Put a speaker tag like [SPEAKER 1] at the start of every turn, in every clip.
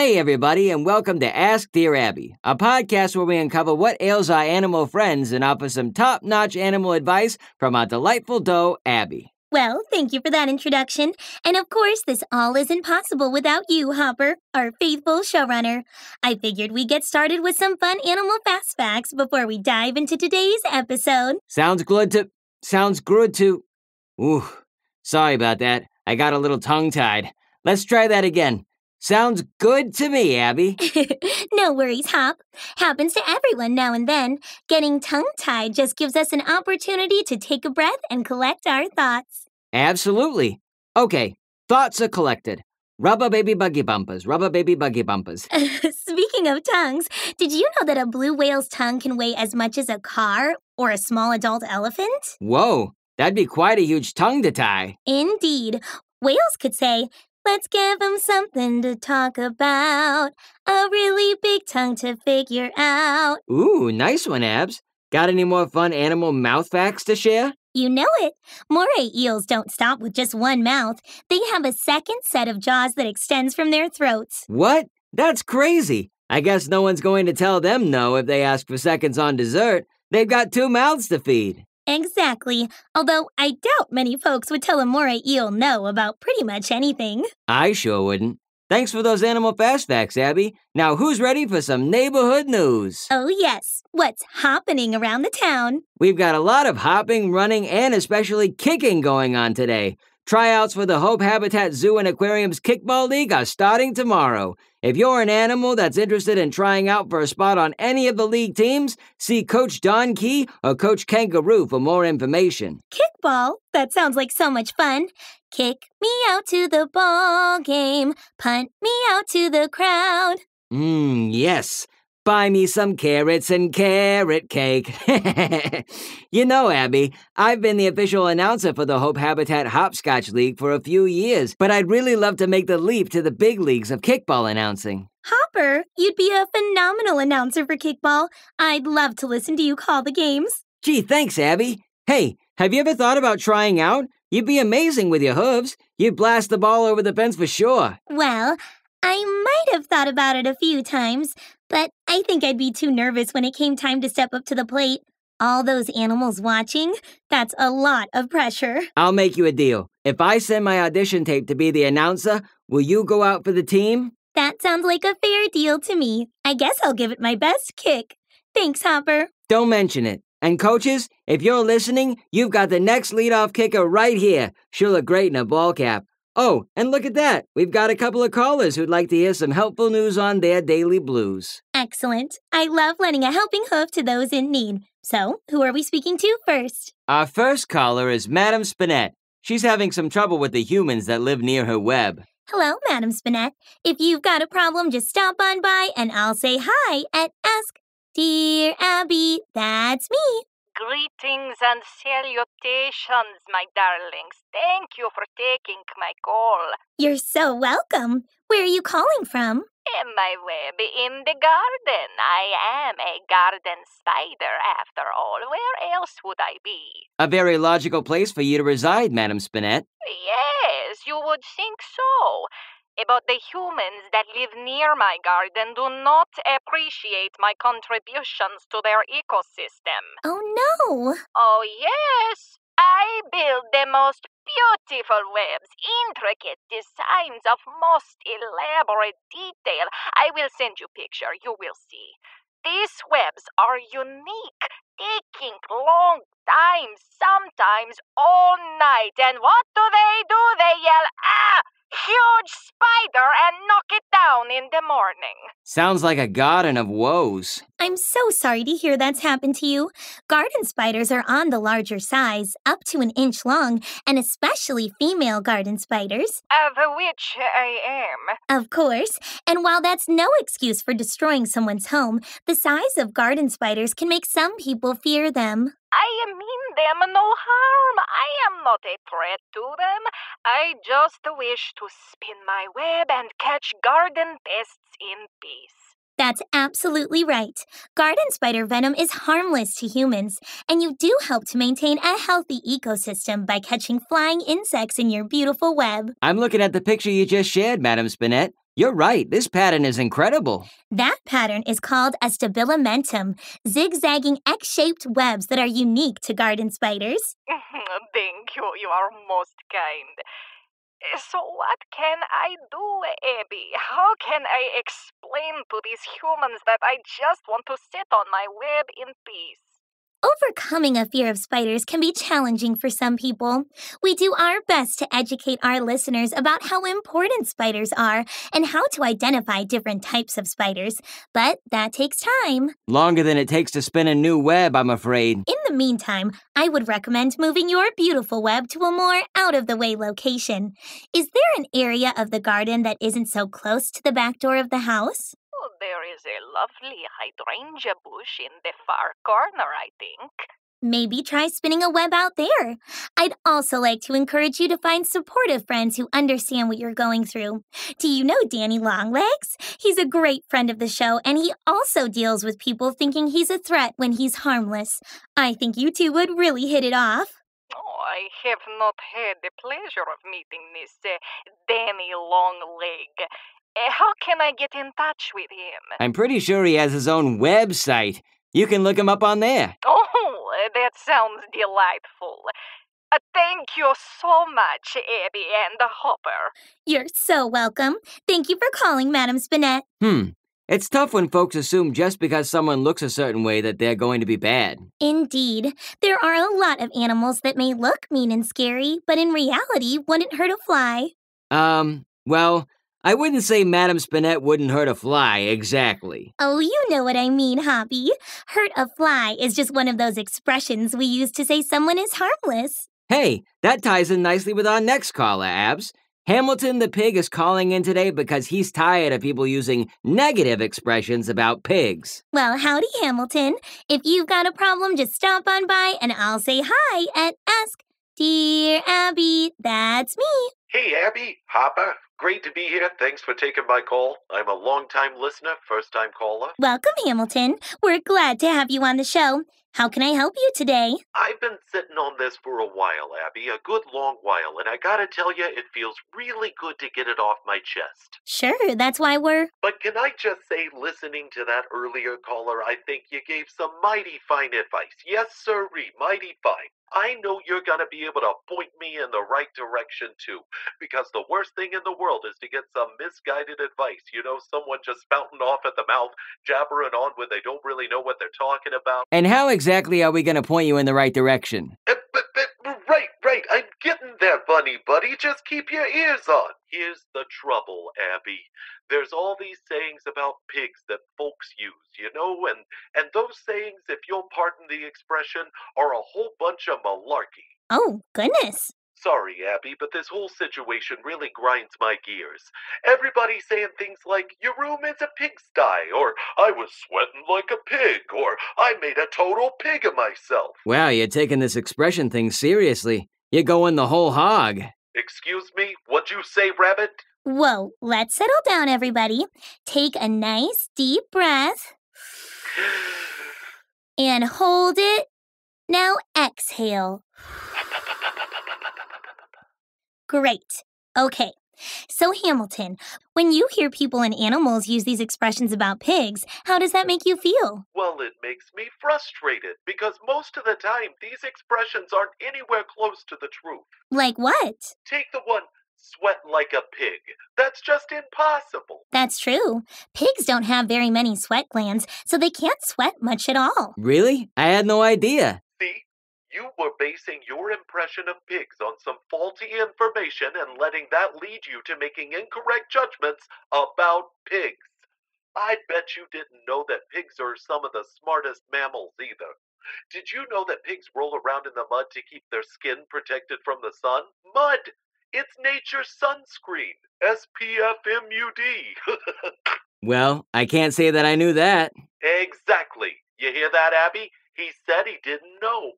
[SPEAKER 1] Hey, everybody, and welcome to Ask Dear Abby, a podcast where we uncover what ails our animal friends and offer some top-notch animal advice from our delightful doe, Abby.
[SPEAKER 2] Well, thank you for that introduction. And of course, this all isn't possible without you, Hopper, our faithful showrunner. I figured we'd get started with some fun animal fast facts before we dive into today's episode.
[SPEAKER 1] Sounds good to... Ooh, sorry about that. I got a little tongue-tied. Let's try that again. Sounds good to me, Abby.
[SPEAKER 2] No worries, Hop. Happens to everyone now and then. Getting tongue-tied just gives us an opportunity to take a breath and collect our thoughts.
[SPEAKER 1] Absolutely. Okay, thoughts are collected. Rubber baby buggy bumpers, rubber baby buggy bumpers.
[SPEAKER 2] Speaking of tongues, did you know that a blue whale's tongue can weigh as much as a car or a small adult elephant?
[SPEAKER 1] Whoa, that'd be quite a huge tongue to tie.
[SPEAKER 2] Indeed. Whales could say, "Let's give them something to talk about. A really big tongue to figure out."
[SPEAKER 1] Ooh, nice one, Abs. Got any more fun animal mouth facts to share?
[SPEAKER 2] You know it. Moray eels don't stop with just one mouth. They have a second set of jaws that extends from their throats.
[SPEAKER 1] What? That's crazy. I guess no one's going to tell them no if they ask for seconds on dessert. They've got 2 mouths to feed.
[SPEAKER 2] Exactly. Although I doubt many folks would tell a moray eel no about pretty much anything.
[SPEAKER 1] I sure wouldn't. Thanks for those animal fast facts, Abby. Now who's ready for some neighborhood news?
[SPEAKER 2] Oh yes, what's happening around the town?
[SPEAKER 1] We've got a lot of hopping, running, and especially kicking going on today. Tryouts for the Hope Habitat Zoo and Aquarium's Kickball League are starting tomorrow. If you're an animal that's interested in trying out for a spot on any of the league teams, see Coach Don Key or Coach Kangaroo for more information.
[SPEAKER 2] Kickball? That sounds like so much fun. Kick me out to the ball game. Punt me out to the crowd.
[SPEAKER 1] Yes. Buy me some carrots and carrot cake. You know, Abby, I've been the official announcer for the Hope Habitat Hopscotch League for a few years, but I'd really love to make the leap to the big leagues of kickball announcing.
[SPEAKER 2] Hopper, you'd be a phenomenal announcer for kickball. I'd love to listen to you call the games.
[SPEAKER 1] Gee, thanks, Abby. Hey, have you ever thought about trying out? You'd be amazing with your hooves. You'd blast the ball over the fence for sure.
[SPEAKER 2] Well, I might have thought about it a few times, but I think I'd be too nervous when it came time to step up to the plate. All those animals watching, that's a lot of pressure.
[SPEAKER 1] I'll make you a deal. If I send my audition tape to be the announcer, will you go out for the team?
[SPEAKER 2] That sounds like a fair deal to me. I guess I'll give it my best kick. Thanks, Hopper.
[SPEAKER 1] Don't mention it. And coaches, if you're listening, you've got the next leadoff kicker right here. She'll look great in a ball cap. Oh, and look at that. We've got a couple of callers who'd like to hear some helpful news on their daily blues.
[SPEAKER 2] Excellent. I love lending a helping hoof to those in need. So, who are we speaking to first?
[SPEAKER 1] Our first caller is Madam Spinnet. She's having some trouble with the humans that live near her web.
[SPEAKER 2] Hello, Madam Spinnet. If you've got a problem, just stop on by and I'll say hi at Ask Dear Abby. That's me.
[SPEAKER 3] Greetings and salutations, my darlings. Thank you for taking my call.
[SPEAKER 2] You're so welcome. Where are you calling from?
[SPEAKER 3] In my web in the garden. I am a garden spider, after all. Where else would I be?
[SPEAKER 1] A very logical place for you to reside, Madam Spinnet.
[SPEAKER 3] Yes, you would think so. But the humans that live near my garden do not appreciate my contributions to their ecosystem.
[SPEAKER 2] Oh, no.
[SPEAKER 3] Oh, yes. I build the most beautiful webs, intricate designs of most elaborate detail. I will send you a picture. You will see. These webs are unique, taking long time, sometimes all night. And what do? They yell, "Ah! Huge spider," and knock it down in the morning.
[SPEAKER 1] Sounds like a garden of woes.
[SPEAKER 2] I'm so sorry to hear that's happened to you. Garden spiders are on the larger size, up to an inch long, and especially female garden spiders.
[SPEAKER 3] Of which I am.
[SPEAKER 2] Of course. And while that's no excuse for destroying someone's home, the size of garden spiders can make some people fear them.
[SPEAKER 3] I mean them no harm. I am not a threat to them. I just wish to spin my web and catch garden pests in peace.
[SPEAKER 2] That's absolutely right. Garden spider venom is harmless to humans, and you do help to maintain a healthy ecosystem by catching flying insects in your beautiful web.
[SPEAKER 1] I'm looking at the picture you just shared, Madam Spinnet. You're right, this pattern is incredible.
[SPEAKER 2] That pattern is called a stabilimentum, zigzagging X-shaped webs that are unique to garden spiders.
[SPEAKER 3] Thank you. You are most kind. So what can I do, Abby? How can I explain to these humans that I just want to sit on my web in peace?
[SPEAKER 2] Overcoming a fear of spiders can be challenging for some people. We do our best to educate our listeners about how important spiders are and how to identify different types of spiders, but that takes time.
[SPEAKER 1] Longer than it takes to spin a new web, I'm afraid.
[SPEAKER 2] In the meantime, I would recommend moving your beautiful web to a more out-of-the-way location. Is there an area of the garden that isn't so close to the back door of the house?
[SPEAKER 3] Oh, there is a lovely hydrangea bush in the far corner, I think.
[SPEAKER 2] Maybe try spinning a web out there. I'd also like to encourage you to find supportive friends who understand what you're going through. Do you know Danny Longlegs? He's a great friend of the show, and he also deals with people thinking he's a threat when he's harmless. I think you two would really hit it off.
[SPEAKER 3] Oh, I have not had the pleasure of meeting this Danny Longleg. How can I get in touch with him?
[SPEAKER 1] I'm pretty sure he has his own website. You can look him up on there.
[SPEAKER 3] Oh, that sounds delightful. Thank you so much, Abby and Hopper.
[SPEAKER 2] You're so welcome. Thank you for calling, Madam Spinnet.
[SPEAKER 1] It's tough when folks assume just because someone looks a certain way that they're going to be bad.
[SPEAKER 2] Indeed. There are a lot of animals that may look mean and scary, but in reality wouldn't hurt a fly.
[SPEAKER 1] Well, I wouldn't say Madam Spinnet wouldn't hurt a fly, exactly.
[SPEAKER 2] Oh, you know what I mean, Hoppy. Hurt a fly is just one of those expressions we use to say someone is harmless.
[SPEAKER 1] Hey, that ties in nicely with our next caller, Abs. Hamilton the pig is calling in today because he's tired of people using negative expressions about pigs.
[SPEAKER 2] Well, howdy, Hamilton. If you've got a problem, just stop on by and I'll say hi and ask, "Dear Abby, that's me."
[SPEAKER 4] Hey, Abby, Hopper. Great to be here. Thanks for taking my call. I'm a long-time listener, first-time caller.
[SPEAKER 2] Welcome, Hamilton. We're glad to have you on the show. How can I help you today?
[SPEAKER 4] I've been sitting on this for a while, Abby, a good long while, and I gotta tell you, it feels really good to get it off my chest.
[SPEAKER 2] Sure, that's why we're...
[SPEAKER 4] But can I just say, listening to that earlier caller, I think you gave some mighty fine advice. Yes, sirree, mighty fine. I know you're gonna be able to point me in the right direction, too, because the worst thing in the world is to get some misguided advice. You know, someone just spouting off at the mouth, jabbering on when they don't really know what they're talking about.
[SPEAKER 1] And how exactly are we going to point you in the right direction?
[SPEAKER 4] Right. I'm getting there, bunny buddy. Just keep your ears on. Here's the trouble, Abby. There's all these sayings about pigs that folks use, you know, and those sayings, if you'll pardon the expression, are a whole bunch of malarkey.
[SPEAKER 2] Oh, goodness.
[SPEAKER 4] Sorry, Abby, but this whole situation really grinds my gears. Everybody's saying things like, your room is a pigsty, or I was sweating like a pig, or I made a total pig of myself.
[SPEAKER 1] Wow, you're taking this expression thing seriously. You're going the whole hog.
[SPEAKER 4] Excuse me? What'd you say, Rabbit?
[SPEAKER 2] Whoa, let's settle down, everybody. Take a nice deep breath and hold it. Now exhale. Great. Okay. So, Hamilton, when you hear people and animals use these expressions about pigs, how does that make you feel?
[SPEAKER 4] Well, it makes me frustrated, because most of the time, these expressions aren't anywhere close to the truth.
[SPEAKER 2] Like what?
[SPEAKER 4] Take the one, sweat like a pig. That's just impossible.
[SPEAKER 2] That's true. Pigs don't have very many sweat glands, so they can't sweat much at all.
[SPEAKER 1] Really? I had no idea.
[SPEAKER 4] See? You were basing your impression of pigs on some faulty information and letting that lead you to making incorrect judgments about pigs. I bet you didn't know that pigs are some of the smartest mammals either. Did you know that pigs roll around in the mud to keep their skin protected from the sun? Mud! It's nature's sunscreen. SPF-MUD.
[SPEAKER 1] Well, I can't say that I knew that.
[SPEAKER 4] Exactly. You hear that, Abby? He said he didn't know.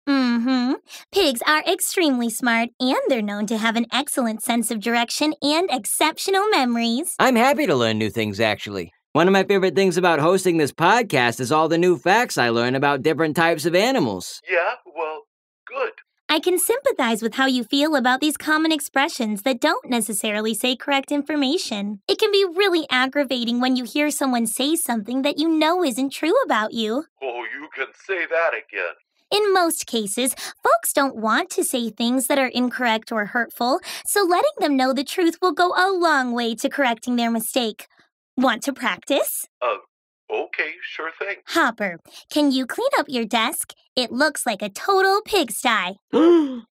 [SPEAKER 2] Pigs are extremely smart, and they're known to have an excellent sense of direction and exceptional memories.
[SPEAKER 1] I'm happy to learn new things, actually. One of my favorite things about hosting this podcast is all the new facts I learn about different types of animals.
[SPEAKER 4] Yeah, well, good.
[SPEAKER 2] I can sympathize with how you feel about these common expressions that don't necessarily say correct information. It can be really aggravating when you hear someone say something that you know isn't true about you.
[SPEAKER 4] Oh, you can say that again.
[SPEAKER 2] In most cases, folks don't want to say things that are incorrect or hurtful, so letting them know the truth will go a long way to correcting their mistake. Want to practice?
[SPEAKER 4] Okay, sure thing.
[SPEAKER 2] Hopper, can you clean up your desk? It looks like a total pigsty.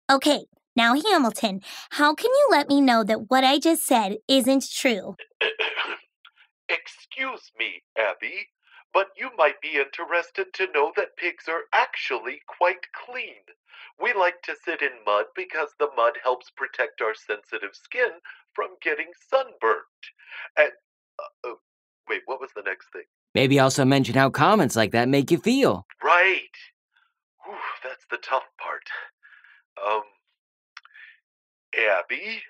[SPEAKER 2] Okay, now Hamilton, how can you let me know that what I just said isn't true?
[SPEAKER 4] Excuse me, Abby, but you might be interested to know that pigs are actually quite clean. We like to sit in mud because the mud helps protect our sensitive skin from getting sunburnt. And, wait, what was the next thing?
[SPEAKER 1] Maybe also mention how comments like that make you feel.
[SPEAKER 4] Right. Whew, that's the tough part. Abby?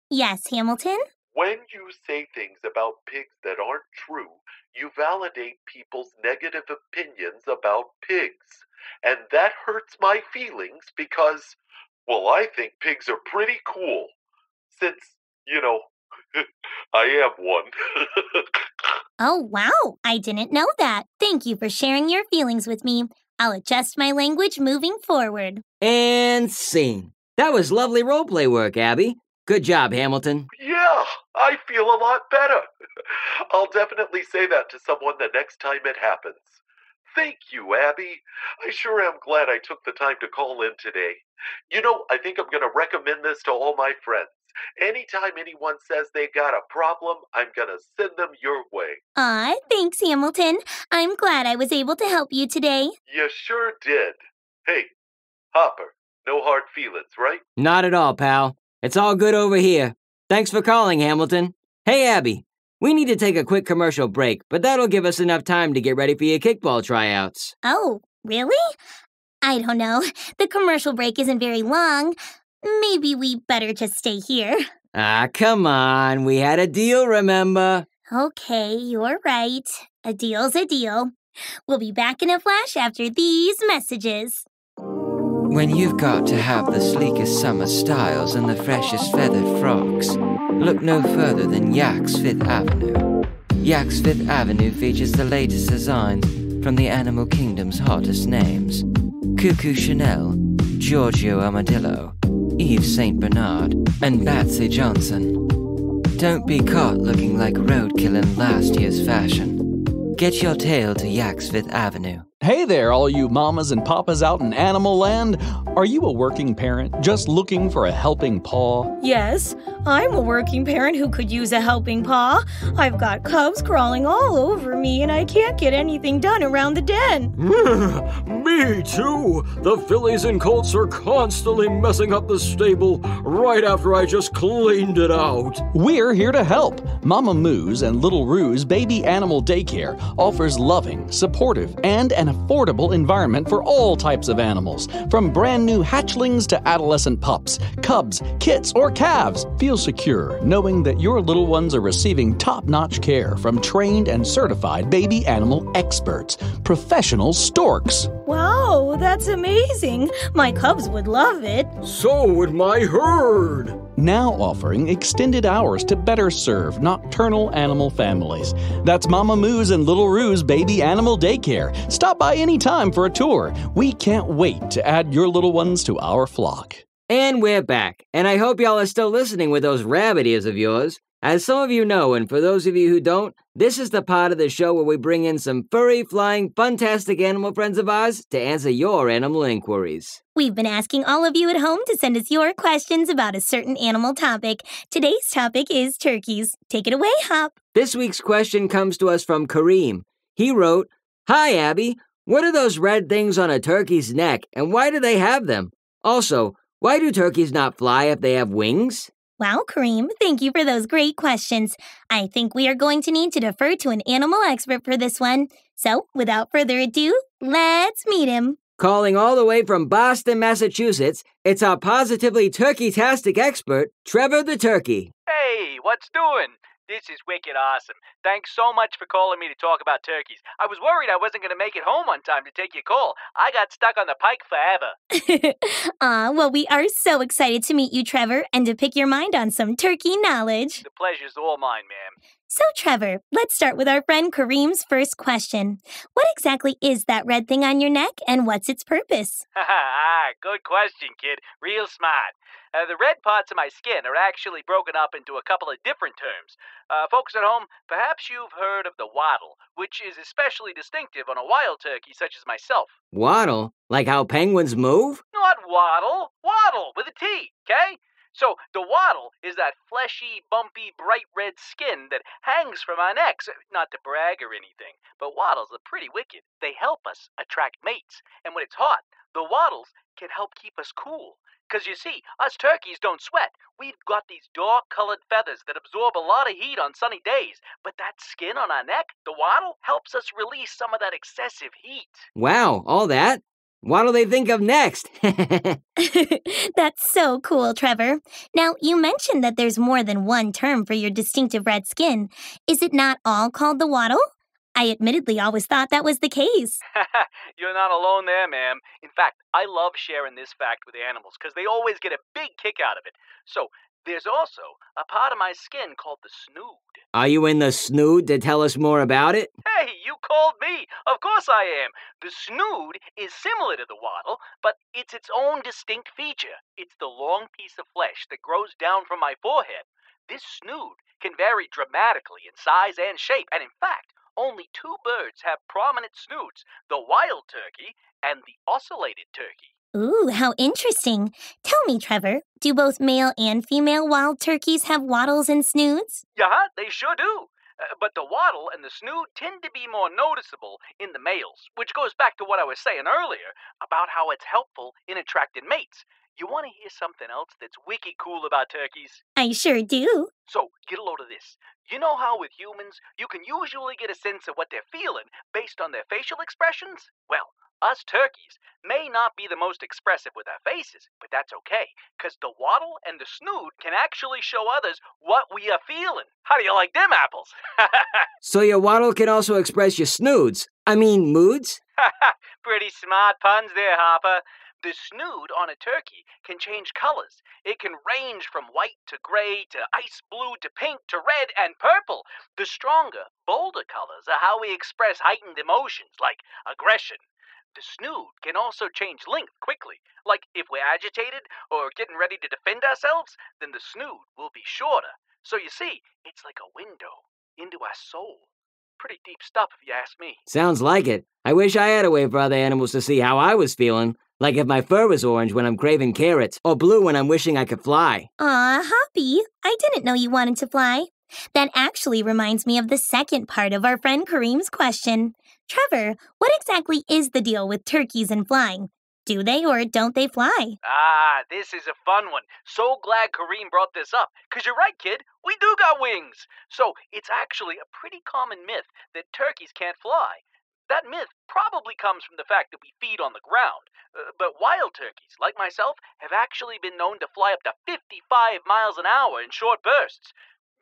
[SPEAKER 2] Yes, Hamilton?
[SPEAKER 4] When you say things about pigs that aren't true, you validate people's negative opinions about pigs. And that hurts my feelings because, well, I think pigs are pretty cool. Since, I am one.
[SPEAKER 2] Oh, wow, I didn't know that. Thank you for sharing your feelings with me. I'll adjust my language moving forward.
[SPEAKER 1] And scene. That was lovely roleplay work, Abby. Good job, Hamilton.
[SPEAKER 4] Yeah, I feel a lot better. I'll definitely say that to someone the next time it happens. Thank you, Abby. I sure am glad I took the time to call in today. I think I'm going to recommend this to all my friends. Anytime anyone says they got a problem, I'm going to send them your way.
[SPEAKER 2] Aw, thanks, Hamilton. I'm glad I was able to help you today.
[SPEAKER 4] You sure did. Hey, Hopper, no hard feelings, right?
[SPEAKER 1] Not at all, pal. It's all good over here. Thanks for calling, Hamilton. Hey, Abby. We need to take a quick commercial break, but that'll give us enough time to get ready for your kickball tryouts.
[SPEAKER 2] Oh, really? I don't know. The commercial break isn't very long. Maybe we better just stay here.
[SPEAKER 1] Ah, come on. We had a deal, remember?
[SPEAKER 2] Okay, you're right. A deal's a deal. We'll be back in a flash after these messages.
[SPEAKER 5] When you've got to have the sleekest summer styles and the freshest feathered frocks, look no further than Yak's Fifth Avenue. Yak's Fifth Avenue features the latest designs from the animal kingdom's hottest names. Cuckoo Chanel, Giorgio Armadillo, Yves St. Bernard, and Batsy Johnson. Don't be caught looking like roadkill in last year's fashion. Get your tail to Yak's Fifth Avenue.
[SPEAKER 6] Hey there, all you mamas and papas out in Animal Land. Are you a working parent just looking for a helping paw?
[SPEAKER 7] Yes, I'm a working parent who could use a helping paw. I've got cubs crawling all over me and I can't get anything done around the den.
[SPEAKER 8] Me too. The fillies and colts are constantly messing up the stable right after I just cleaned it out.
[SPEAKER 6] We're here to help. Mama Moo's and Little Roo's Baby Animal Daycare offers loving, supportive, and an affordable environment for all types of animals, from brand new hatchlings to adolescent pups, cubs, kits, or calves. Feel secure knowing that your little ones are receiving top-notch care from trained and certified baby animal experts, professional storks.
[SPEAKER 7] Wow, that's amazing. My cubs would love it.
[SPEAKER 8] So would my herd.
[SPEAKER 6] Now offering extended hours to better serve nocturnal animal families. That's Mama Moo's and Little Roo's Baby Animal Daycare. Stop by anytime for a tour. We can't wait to add your little ones to our flock.
[SPEAKER 1] And we're back. And I hope y'all are still listening with those rabbit ears of yours. As some of you know, and for those of you who don't, this is the part of the show where we bring in some furry, flying, fantastic animal friends of ours to answer your animal inquiries.
[SPEAKER 2] We've been asking all of you at home to send us your questions about a certain animal topic. Today's topic is turkeys. Take it away, Hop.
[SPEAKER 1] This week's question comes to us from Kareem. He wrote, "Hi, Abby. What are those red things on a turkey's neck, and why do they have them? Also, why do turkeys not fly if they have wings?"
[SPEAKER 2] Wow, Kareem, thank you for those great questions. I think we are going to need to defer to an animal expert for this one. So, without further ado, let's meet him.
[SPEAKER 1] Calling all the way from Boston, Massachusetts, it's our positively turkey-tastic expert, Trevor the Turkey.
[SPEAKER 9] Hey, what's doing? This is wicked awesome. Thanks so much for calling me to talk about turkeys. I was worried I wasn't going to make it home on time to take your call. I got stuck on the pike forever.
[SPEAKER 2] Aw, well, we are so excited to meet you, Trevor, and to pick your mind on some turkey knowledge.
[SPEAKER 9] The pleasure's all mine, ma'am.
[SPEAKER 2] So, Trevor, let's start with our friend Kareem's first question. What exactly is that red thing on your neck, and what's its purpose?
[SPEAKER 9] Good question, kid. Real smart. The red parts of my skin are actually broken up into a couple of different terms. Folks at home, perhaps you've heard of the wattle, which is especially distinctive on a wild turkey such as myself.
[SPEAKER 1] Waddle? Like how penguins move?
[SPEAKER 9] Not waddle. Waddle with a T, okay? So the wattle is that fleshy, bumpy, bright red skin that hangs from our necks. Not to brag or anything, but wattles are pretty wicked. They help us attract mates. And when it's hot, the wattles can help keep us cool. Because you see, us turkeys don't sweat. We've got these dark-colored feathers that absorb a lot of heat on sunny days. But that skin on our neck, the wattle, helps us release some of that excessive heat.
[SPEAKER 1] Wow, all that? What'll they think of next?
[SPEAKER 2] That's so cool, Trevor. Now, you mentioned that there's more than one term for your distinctive red skin. Is it not all called the wattle? I admittedly always thought that was the case.
[SPEAKER 9] You're not alone there, ma'am. In fact, I love sharing this fact with animals because they always get a big kick out of it. So, there's also a part of my skin called the snood.
[SPEAKER 1] Are you in the snood to tell us more about it?
[SPEAKER 9] Hey, you called me. Of course I am. The snood is similar to the wattle, but it's its own distinct feature. It's the long piece of flesh that grows down from my forehead. This snood can vary dramatically in size and shape, and in fact, only two birds have prominent snoods, the wild turkey and the ocellated turkey.
[SPEAKER 2] Ooh, how interesting. Tell me, Trevor, do both male and female wild turkeys have wattles and snoods?
[SPEAKER 9] Yeah, they sure do. But the wattle and the snood tend to be more noticeable in the males, which goes back to what I was saying earlier about how it's helpful in attracting mates. You want to hear something else that's wicked cool about turkeys?
[SPEAKER 2] I sure do.
[SPEAKER 9] So, get a load of this. You know how with humans, you can usually get a sense of what they're feeling based on their facial expressions? Well, us turkeys may not be the most expressive with our faces, but that's okay, because the wattle and the snood can actually show others what we are feeling. How do you like them apples?
[SPEAKER 1] So your wattle can also express your snoods. I mean, moods?
[SPEAKER 9] Pretty smart puns there, Hopper. The snood on a turkey can change colors. It can range from white to gray to ice blue to pink to red and purple. The stronger, bolder colors are how we express heightened emotions like aggression. The snood can also change length quickly. Like if we're agitated or getting ready to defend ourselves, then the snood will be shorter. So you see, it's like a window into our soul. Pretty deep stuff if you ask me.
[SPEAKER 1] Sounds like it. I wish I had a way for other animals to see how I was feeling. Like if my fur was orange when I'm craving carrots, or blue when I'm wishing I could fly.
[SPEAKER 2] Aw, Hoppy, I didn't know you wanted to fly. That actually reminds me of the second part of our friend Kareem's question. Trevor, what exactly is the deal with turkeys and flying? Do they or don't they fly?
[SPEAKER 9] This is a fun one. So glad Kareem brought this up. 'Cause you're right, kid. We do got wings. So it's actually a pretty common myth that turkeys can't fly. That myth probably comes from the fact that we feed on the ground. But wild turkeys, like myself, have actually been known to fly up to 55 miles an hour in short bursts.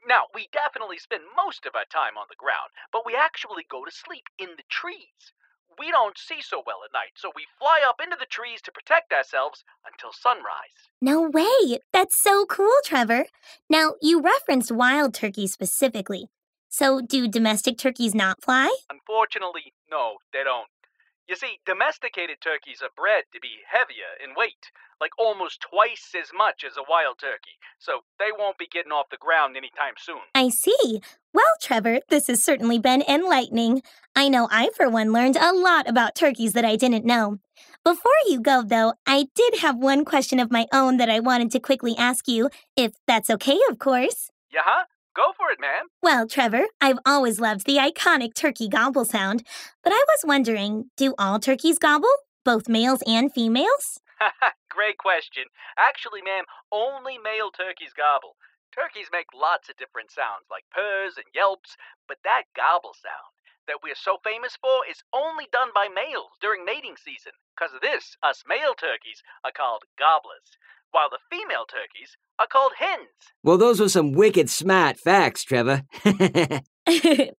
[SPEAKER 9] Now, we definitely spend most of our time on the ground, but we actually go to sleep in the trees. We don't see so well at night, so we fly up into the trees to protect ourselves until sunrise.
[SPEAKER 2] No way! That's so cool, Trevor. Now, you referenced wild turkeys specifically. So, do domestic turkeys not fly?
[SPEAKER 9] Unfortunately, no, they don't. You see, domesticated turkeys are bred to be heavier in weight, like almost twice as much as a wild turkey, so they won't be getting off the ground anytime soon.
[SPEAKER 2] I see. Well, Trevor, this has certainly been enlightening. I know I, for one, learned a lot about turkeys that I didn't know. Before you go, though, I did have one question of my own that I wanted to quickly ask you, if that's okay, of course.
[SPEAKER 9] Yeah? Go for it, ma'am.
[SPEAKER 2] Well, Trevor, I've always loved the iconic turkey gobble sound, but I was wondering, do all turkeys gobble? Both males and females?
[SPEAKER 9] Great question. Actually, ma'am, only male turkeys gobble. Turkeys make lots of different sounds, like purrs and yelps, but that gobble sound that we're so famous for is only done by males during mating season. 'Cause of this, us male turkeys are called gobblers. while the female turkeys are called hens.
[SPEAKER 1] Well, those were some wicked smart facts, Trevor.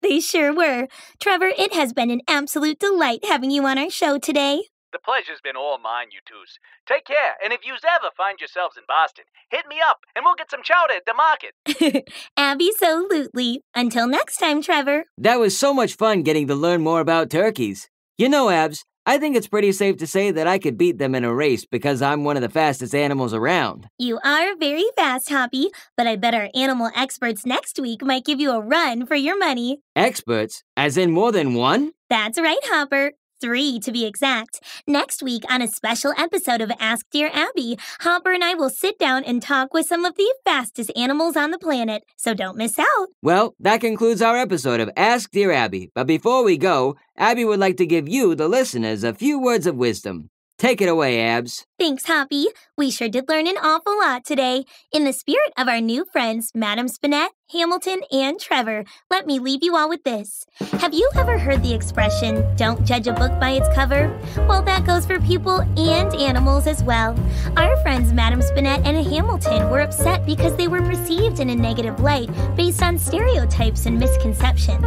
[SPEAKER 2] They sure were. Trevor, it has been an absolute delight having you on our show today.
[SPEAKER 9] The pleasure's been all mine, you twos. Take care, and if yous ever find yourselves in Boston, hit me up, and we'll get some chowder at the market.
[SPEAKER 2] Abby-solutely. Until next time, Trevor.
[SPEAKER 1] That was so much fun getting to learn more about turkeys. You know, Abs, I think it's pretty safe to say that I could beat them in a race because I'm one of the fastest animals around.
[SPEAKER 2] You are very fast, Hoppy, but I bet our animal experts next week might give you a run for your money.
[SPEAKER 1] Experts? As in more than one?
[SPEAKER 2] That's right, Hopper. 3 to be exact. Next week on a special episode of Ask Dear Abby, Hopper and I will sit down and talk with some of the fastest animals on the planet, so don't miss out.
[SPEAKER 1] Well, that concludes our episode of Ask Dear Abby. But before we go, Abby would like to give you, the listeners, a few words of wisdom. Take it away, Abs.
[SPEAKER 2] Thanks, Hoppy. We sure did learn an awful lot today. In the spirit of our new friends, Madam Spinnet, Hamilton, and Trevor, let me leave you all with this. Have you ever heard the expression, don't judge a book by its cover? Well, that goes for people and animals as well. Our friends Madam Spinnet and Hamilton were upset because they were perceived in a negative light based on stereotypes and misconceptions.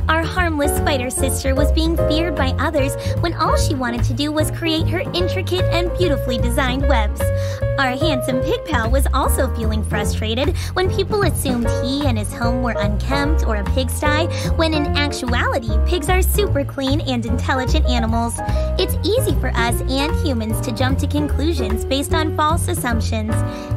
[SPEAKER 2] Our harmless spider sister was being feared by others when all she wanted to do was create her intricate and beautifully designed webs. Our handsome pig pal was also feeling frustrated when people assumed he and his home were unkempt or a pigsty, when in actuality, pigs are super clean and intelligent animals. It's easy for us and humans to jump to conclusions based on false assumptions.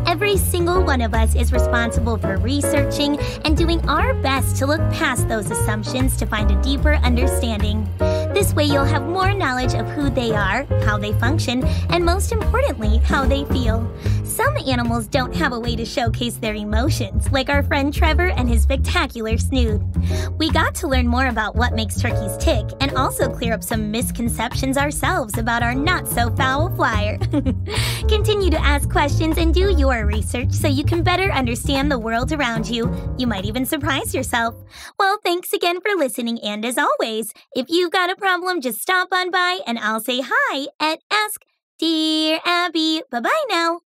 [SPEAKER 2] Every single one of us is responsible for researching and doing our best to look past those assumptions to find a deeper understanding. This way you'll have more knowledge of who they are, how they function, and most importantly, how they feel. Some animals don't have a way to showcase their emotions, like our friend Trevor and his spectacular snoot. We got to learn more about what makes turkeys tick and also clear up some misconceptions ourselves about our not-so-foul flyer. Continue to ask questions and do your research so you can better understand the world around you. You might even surprise yourself. Well, thanks again for listening, and as always, if you've got a problem, just stop on by and I'll say hi at Ask Dear Abby. Bye-bye now.